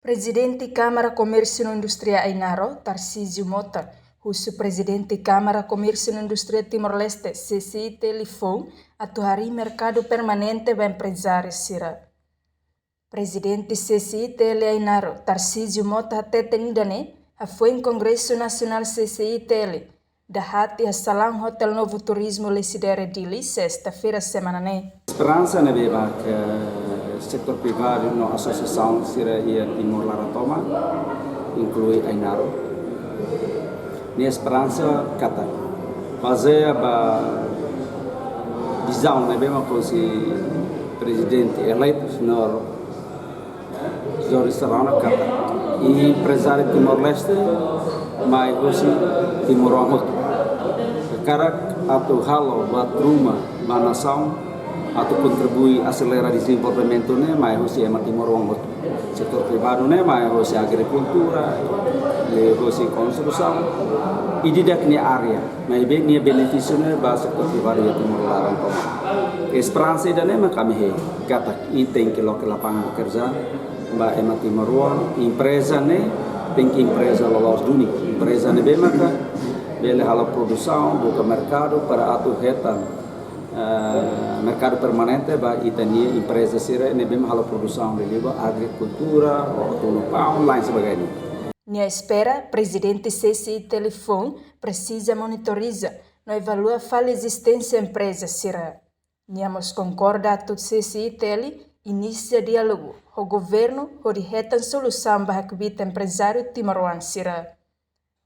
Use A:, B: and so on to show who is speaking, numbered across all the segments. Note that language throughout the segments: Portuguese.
A: Presidente Câmara Comércio e Indústria Ainaro, Tarcísio Mota, o Presidente Câmara Comércio e Indústria Timor-Leste, CCI Telefon, atuari mercado permanente para empresários Sira. Presidente CCI Tele Ainaro, Tarcísio Mota, até tenidane, foi em Congresso Nacional CCI Tele, da hati a Salão Hotel Novo Turismo Lesidere Dili, sexta-feira semana né.
B: Esperança na beba que o setor privado na associação Sira e Timor Laratoma inclui Ainaro. Minha esperança kata baseia a visão na beba com o presidente eleito no Jorge Serrano kata e empresário Timor-Leste mas aussi Timor-Leste. Cara atau halo batruma nação atau contribui acelerar desenvolvimento né mas aussi é Timor-Leste. Setor privado né mas aussi agricultura, aussi construção e de que área mas bem nia benefício né para setor privado ya Timor-Leste. Esperança da né mas kami kata tem que lapangan pekerjaan ba ema Timor-Leste empresa né tem que empresa lolos dunia empresa né bem maka bele halo produção buka mercado para atu retan mercado permanente ba itania empresa sira ne bem halo produção de liba agricultura ou online sebagainya.
A: Nia espera presidente CCI Telefon precisa monitoriza no evalua fala existência empresa sira. Niamos concorda tu CCI Tele inicia diálogo o governo o de retan solução para que empresário Timor-Leste sira.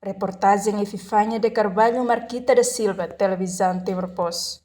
A: Reportagem e Fifanha de Carvalho Marquita da Silva, Televisão Timor Post.